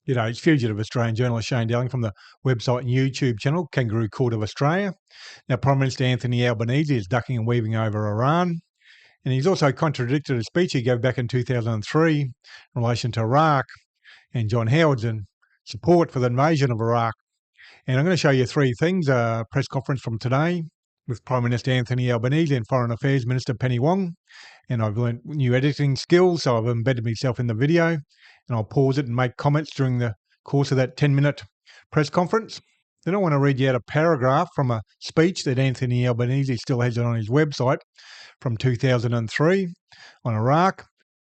It's fugitive Australian journalist Shane Dowling from the website and YouTube channel Kangaroo Court of Australia. Now, Prime Minister Anthony Albanese is ducking and weaving over Iran, and he's also contradicted a speech he gave back in 2003 in relation to Iraq and John Howard's support for the invasion of Iraq. And I'm going to show you three things, a press conference from today with Prime Minister Anthony Albanese and Foreign Affairs Minister Penny Wong. And I've learnt new editing skills, so I've embedded myself in the video, and I'll pause it and make comments during the course of that 10-minute press conference. Then I want to read you out a paragraph from a speech that Anthony Albanese still has it on his website from 2003 on Iraq.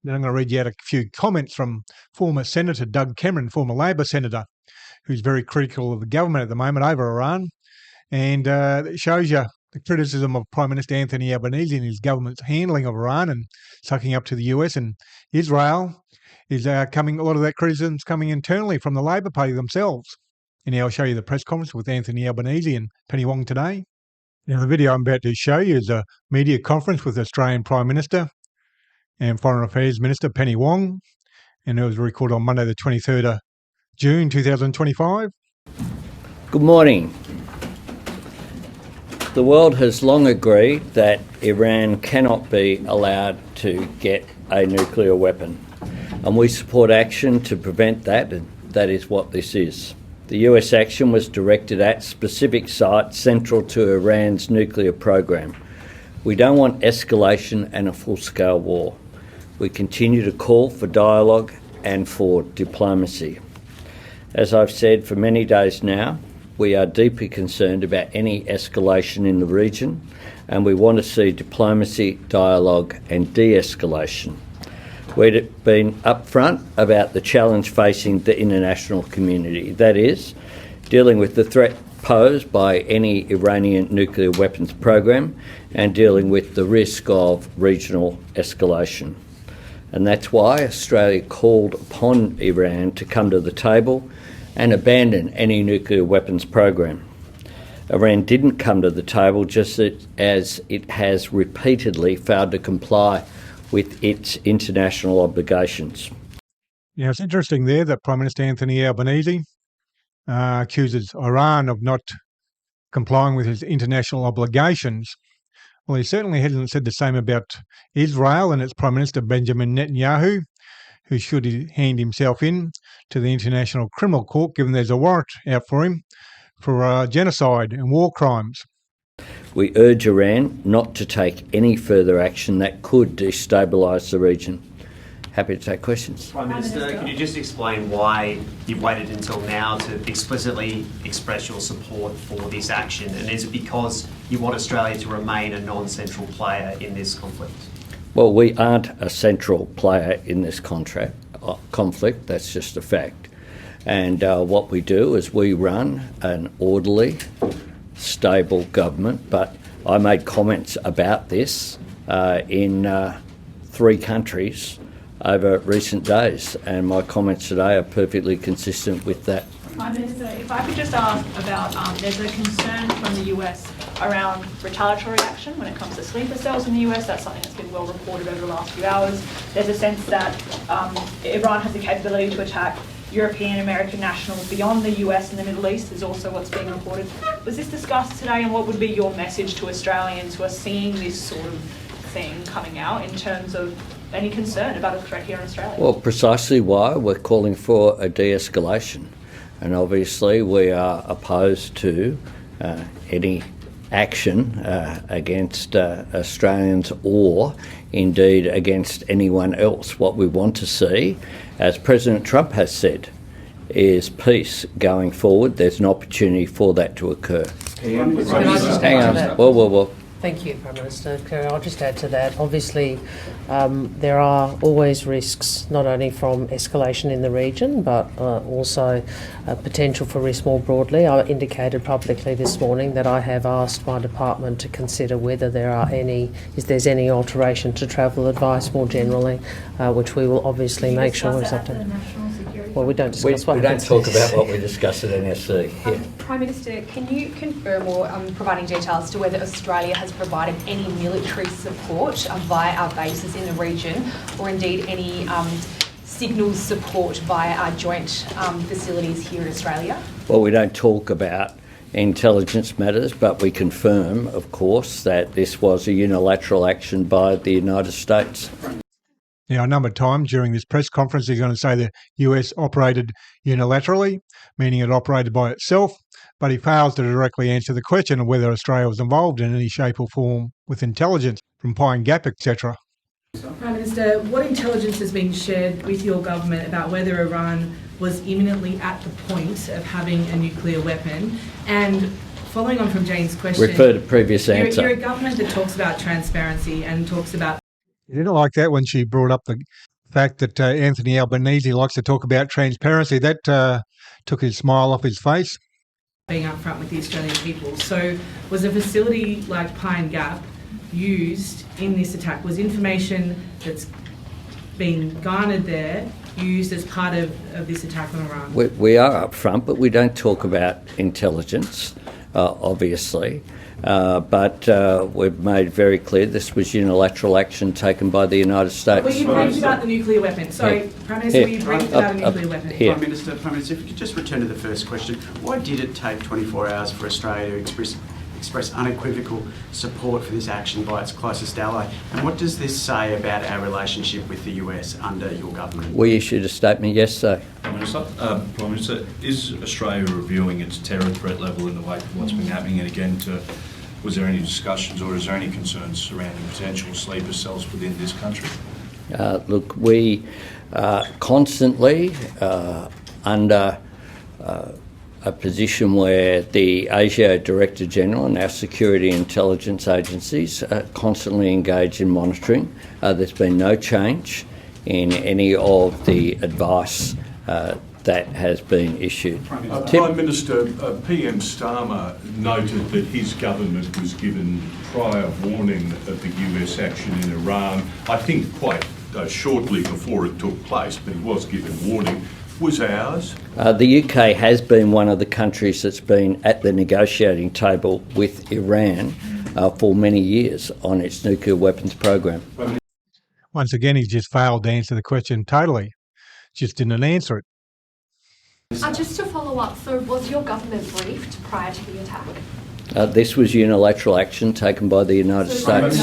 Then I'm going to read you out a few comments from former Senator Doug Cameron, former Labor Senator, who's very critical of the government at the moment over Iran. And it shows you the criticism of Prime Minister Anthony Albanese and his government's handling of Iran and sucking up to the US and Israel is coming. A lot of that criticism is coming internally from the Labor Party themselves. And now I'll show you the press conference with Anthony Albanese and Penny Wong today. Now, the video I'm about to show you is a media conference with Australian Prime Minister and Foreign Affairs Minister Penny Wong, and it was recorded on Monday the 23rd of June 2025. Good morning. The world has long agreed that Iran cannot be allowed to get a nuclear weapon, and we support action to prevent that, and that is what this is. The US action was directed at specific sites central to Iran's nuclear program. We don't want escalation and a full-scale war. We continue to call for dialogue and for diplomacy. As I've said for many days now, we are deeply concerned about any escalation in the region, and we want to see diplomacy, dialogue and de-escalation. We've been upfront about the challenge facing the international community, that is, dealing with the threat posed by any Iranian nuclear weapons program and dealing with the risk of regional escalation. And that's why Australia called upon Iran to come to the table and abandon any nuclear weapons program. Iran didn't come to the table just as it has repeatedly failed to comply with its international obligations. Yeah, it's interesting there that Prime Minister Anthony Albanese accuses Iran of not complying with his international obligations. Well, he certainly hasn't said the same about Israel and its Prime Minister Benjamin Netanyahu, who should hand himself in to the International Criminal Court, given there's a warrant out for him for genocide and war crimes. We urge Iran not to take any further action that could destabilise the region. Happy to take questions. Prime Minister, can you just explain why you've waited until now to explicitly express your support for this action? And is it because you want Australia to remain a non-central player in this conflict? Well, we aren't a central player in this conflict, that's just a fact. And what we do is we run an orderly, stable government, but I made comments about this in 3 countries over recent days, and my comments today are perfectly consistent with that. Prime Minister, if I could just ask about, there's a concern from the US around retaliatory action when it comes to sleeper cells in the US. That's something that's been well reported over the last few hours. There's a sense that Iran has the capability to attack European and American nationals beyond the US and the Middle East is also what's being reported. Was this discussed today, and what would be your message to Australians who are seeing this sort of thing coming out in terms of any concern about a threat here in Australia? Well, precisely why we're calling for a de-escalation. And obviously we are opposed to any action against Australians or indeed against anyone else. What we want to see, as President Trump has said, is peace going forward. There's an opportunity for that to occur. Can I just Hang add to on. that? Well. Thank you, Prime Minister. I'll just add to that. Obviously, there are always risks, not only from escalation in the region, but also potential for risk more broadly. I indicated publicly this morning that I have asked my department to consider whether if there's any alteration to travel advice more generally, which we will obviously make sure is updated. Well, we don't discuss we don't talk about what we discuss at NSC. Yeah. Prime Minister, can you confirm or provide any details to whether Australia has provided any military support via our bases in the region, or indeed any signals support via our joint facilities here in Australia? Well, we don't talk about intelligence matters, but we confirm, of course, that this was a unilateral action by the United States. Now, a number of times during this press conference, he's going to say the US operated unilaterally, meaning it operated by itself, but he fails to directly answer the question of whether Australia was involved in any shape or form with intelligence from Pine Gap, etc. Prime Minister, what intelligence has been shared with your government about whether Iran was imminently at the point of having a nuclear weapon? And following on from Jane's question, Refer to previous answer. You're a government that talks about transparency and talks about... He didn't like that when she brought up the fact that Anthony Albanese likes to talk about transparency. That took his smile off his face. being upfront with the Australian people. So was a facility like Pine Gap used in this attack? Was information that's been garnered there used as part of this attack on Iran? We are upfront, but we don't talk about intelligence, obviously. But we've made very clear this was unilateral action taken by the United States. Were you briefed about the nuclear weapon? Sorry, Prime Minister, were you briefed about a nuclear weapon? Here. Prime Minister, if you could just return to the first question. Why did it take 24 hours for Australia to express unequivocal support for this action by its closest ally? And what does this say about our relationship with the US under your government? We issued a statement yesterday. Prime Minister, is Australia reviewing its terror threat level in the wake of what's been happening? And again, was there any discussions or is there any concerns surrounding potential sleeper cells within this country? Look, we constantly under a position where the ASIO Director General and our security intelligence agencies constantly engage in monitoring. There's been no change in any of the advice that has been issued. Prime Minister, PM Starmer noted that his government was given prior warning of the US action in Iran, I think quite shortly before it took place, but he was given warning. Was ours? The UK has been one of the countries that's been at the negotiating table with Iran for many years on its nuclear weapons program. Once again, he's just failed to answer the question totally. Just didn't answer it. Just to follow up, so was your government briefed prior to the attack? This was unilateral action taken by the United States.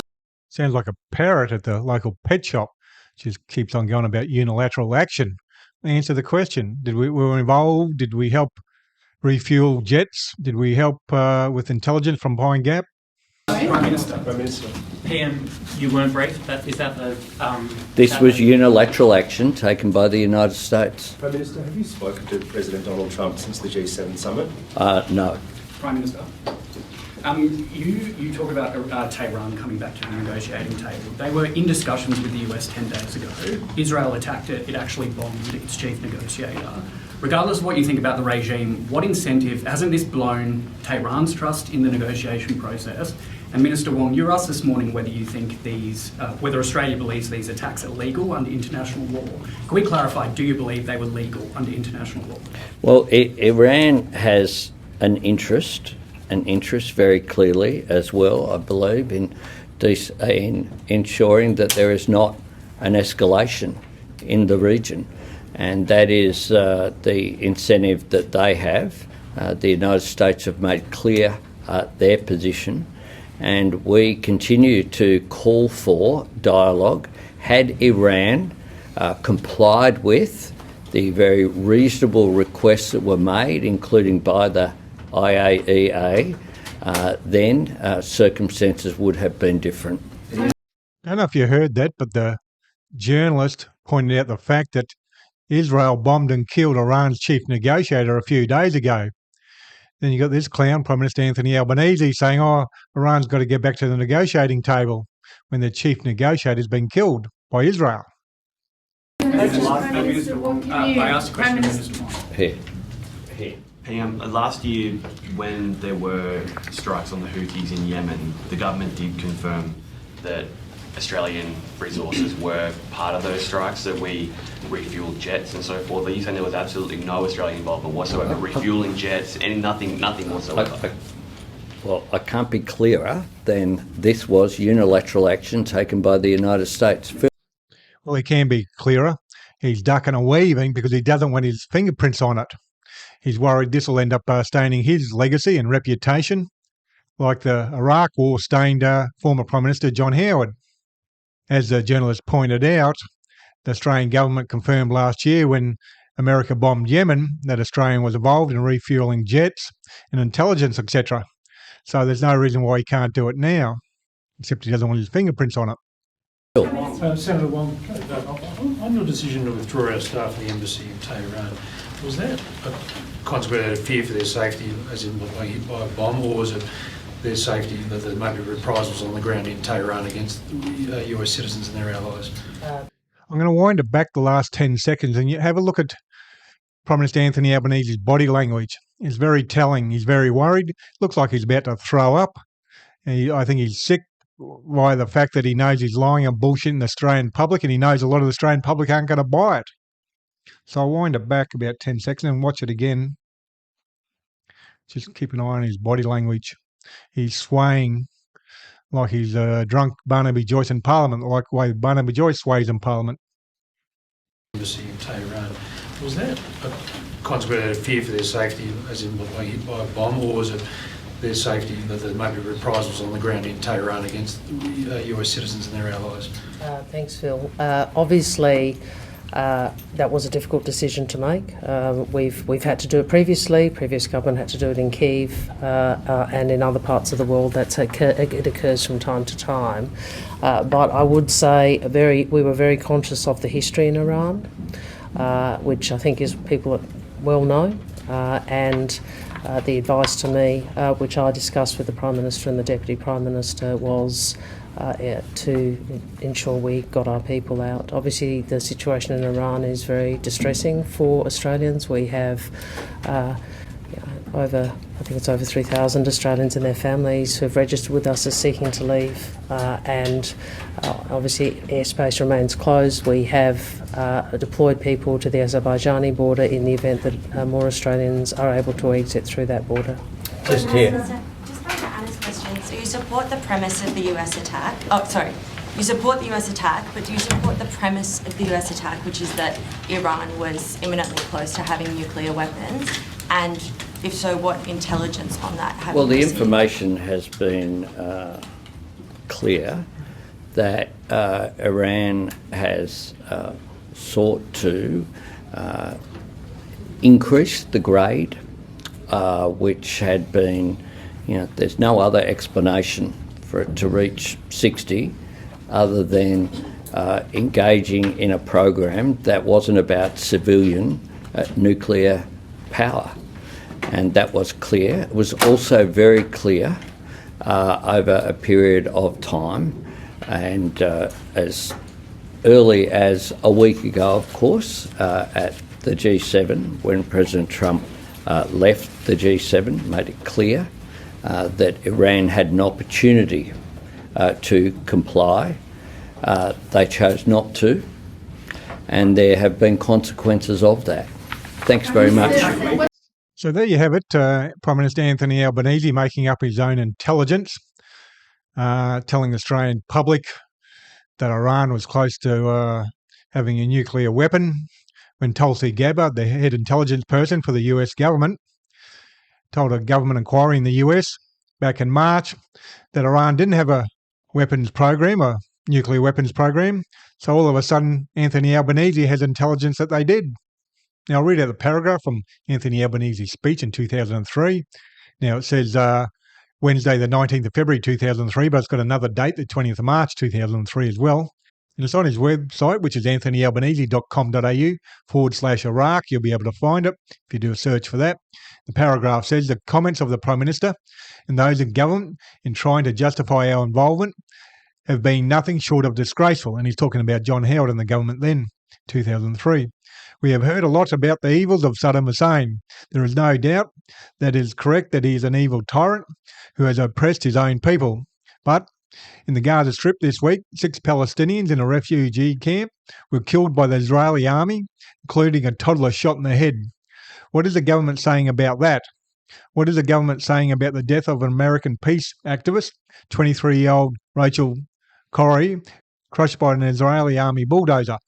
Sounds like a parrot at the local pet shop. Just keeps on going about unilateral action. Answer the question. Were we involved? Did we help refuel jets? Did we help with intelligence from Pine Gap? Prime Minister. PM, you weren't briefed. Is that the? This was unilateral action taken by the United States. Prime Minister, have you spoken to President Donald Trump since the G7 summit? No. Prime Minister. You talk about Tehran coming back to the negotiating table. They were in discussions with the US 10 days ago. Israel attacked it. It actually bombed its chief negotiator. Regardless of what you think about the regime, what incentive, hasn't this blown Tehran's trust in the negotiation process? And Minister Wong, you were asked this morning whether you think whether Australia believes these attacks are legal under international law. Can we clarify, do you believe they were legal under international law? Well, Iran has an interest very clearly as well, I believe, in ensuring that there is not an escalation in the region. And that is the incentive that they have. The United States have made clear their position, and we continue to call for dialogue. Had Iran complied with the very reasonable requests that were made, including by the IAEA, then circumstances would have been different. I don't know if you heard that, but the journalist pointed out the fact that Israel bombed and killed Iran's chief negotiator a few days ago. Then you got this clown, Prime Minister Anthony Albanese, saying, Iran's got to get back to the negotiating table when the chief negotiator's been killed by Israel. I asked a question, Minister Wong. Here. PM, last year when there were strikes on the Houthis in Yemen, the government did confirm that Australian resources were part of those strikes, that we refueled jets and so forth. Are you saying there was absolutely no Australian involvement whatsoever, refueling jets, nothing whatsoever? Well, I can't be clearer than this was unilateral action taken by the United States. Well, he can be clearer. He's ducking and weaving because he doesn't want his fingerprints on it. He's worried this will end up staining his legacy and reputation, like the Iraq War stained former Prime Minister John Howard. As the journalist pointed out, the Australian government confirmed last year when America bombed Yemen that Australia was involved in refuelling jets and intelligence, etc. So there's no reason why he can't do it now, except he doesn't want his fingerprints on it. Senator Wong, on your decision to withdraw our staff from the embassy in Tehran, was that a consequence out of fear for their safety, as in being hit by a bomb, or was it their safety that there may be reprisals on the ground in Tehran against US citizens and their allies? I'm going to wind it back the last 10 seconds and you have a look at Prime Minister Anthony Albanese's body language. It's very telling. He's very worried. Looks like he's about to throw up. I think he's sick by the fact that he knows he's lying and bullshitting the Australian public, and he knows a lot of the Australian public aren't going to buy it. So I'll wind it back about 10 seconds and watch it again. Just keep an eye on his body language. He's swaying like he's a drunk Barnaby Joyce in Parliament, like the way Barnaby Joyce sways in Parliament. Embassy in Tehran, was that a consequence out of fear for their safety, as in being hit by a bomb, or was it their safety that there may be reprisals on the ground in Tehran against US citizens and their allies? Thanks, Phil. Obviously, that was a difficult decision to make. We've had to do it previously. Previous government had to do it in Kyiv and in other parts of the world. It occurs from time to time. But I would say we were very conscious of the history in Iran, which I think is people well know, and the advice to me, which I discussed with the Prime Minister and the Deputy Prime Minister, was to ensure we got our people out. Obviously, the situation in Iran is very distressing for Australians. We have over 3,000 Australians and their families who have registered with us as seeking to leave, and obviously airspace remains closed. We have deployed people to the Azerbaijani border in the event that more Australians are able to exit through that border. Just here. Just back to Anna's question. So you support the premise of the US attack. Oh, sorry. You support the US attack, but do you support the premise of the US attack, which is that Iran was imminently close to having nuclear weapons? And if so, what intelligence on that have you received? Well, the information has been clear that Iran has sought to increase the grade, which had been, there's no other explanation for it to reach 60 other than engaging in a program that wasn't about civilian nuclear power. And that was clear. It was also very clear over a period of time, and as early as a week ago, of course, at the G7, when President Trump left the G7, made it clear that Iran had an opportunity to comply. They chose not to, and there have been consequences of that. Thanks very much. So there you have it, Prime Minister Anthony Albanese making up his own intelligence, telling the Australian public that Iran was close to having a nuclear weapon, when Tulsi Gabbard, the head intelligence person for the US government, told a government inquiry in the US back in March that Iran didn't have a weapons program, a nuclear weapons program. So all of a sudden, Anthony Albanese has intelligence that they did. Now, I'll read out the paragraph from Anthony Albanese's speech in 2003. Now, it says Wednesday, the 19th of February 2003, but it's got another date, the 20th of March 2003 as well. And it's on his website, which is anthonyalbanese.com.au/Iraq. You'll be able to find it if you do a search for that. The paragraph says the comments of the Prime Minister and those in government in trying to justify our involvement have been nothing short of disgraceful. And he's talking about John Howard and the government then, 2003. We have heard a lot about the evils of Saddam Hussein. There is no doubt that it is correct that he is an evil tyrant who has oppressed his own people. But in the Gaza Strip this week, 6 Palestinians in a refugee camp were killed by the Israeli army, including a toddler shot in the head. What is the government saying about that? What is the government saying about the death of an American peace activist, 23-year-old Rachel Corrie, crushed by an Israeli army bulldozer?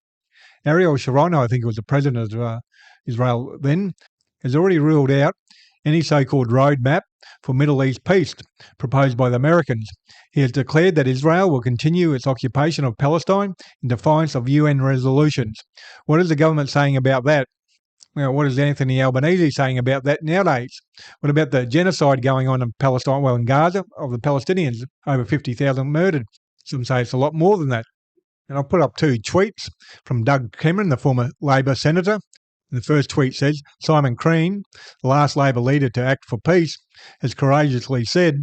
Ariel Sharon, I think it was the president of Israel then, has already ruled out any so-called roadmap for Middle East peace proposed by the Americans. He has declared that Israel will continue its occupation of Palestine in defiance of UN resolutions. What is the government saying about that? Well, what is Anthony Albanese saying about that nowadays? What about the genocide going on in Palestine, in Gaza, of the Palestinians, over 50,000 murdered? Some say it's a lot more than that. And I'll put up 2 tweets from Doug Cameron, the former Labor senator. The first tweet says, Simon Crean, the last Labor leader to act for peace, has courageously said,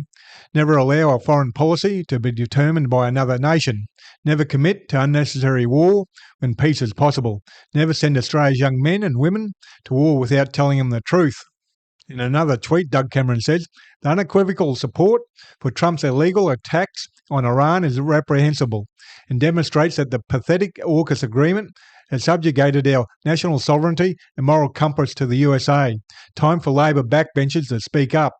never allow a foreign policy to be determined by another nation. Never commit to unnecessary war when peace is possible. Never send Australia's young men and women to war without telling them the truth. In another tweet, Doug Cameron says, the unequivocal support for Trump's illegal attacks on Iran is reprehensible and demonstrates that the pathetic AUKUS agreement has subjugated our national sovereignty and moral compass to the USA. Time for Labor backbenchers to speak up.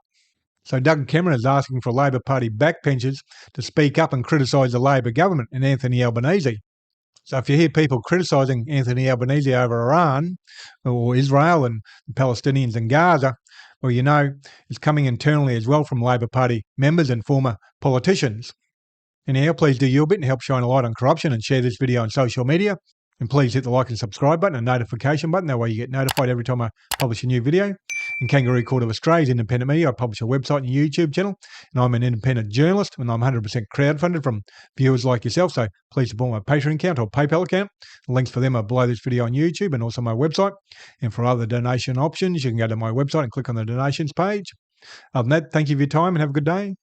So Doug Cameron is asking for Labor Party backbenchers to speak up and criticise the Labor government and Anthony Albanese. So if you hear people criticising Anthony Albanese over Iran or Israel and the Palestinians in Gaza, well, you know it's coming internally as well from Labor Party members and former politicians. Anyhow, please do your bit and help shine a light on corruption and share this video on social media. And please hit the like and subscribe button and notification button. That way you get notified every time I publish a new video. And Kangaroo Court of Australia's independent media. I publish a website and YouTube channel. And I'm an independent journalist and I'm 100% crowdfunded from viewers like yourself. So please support my Patreon account or PayPal account. The links for them are below this video on YouTube and also my website. And for other donation options, you can go to my website and click on the donations page. Other than that, thank you for your time and have a good day.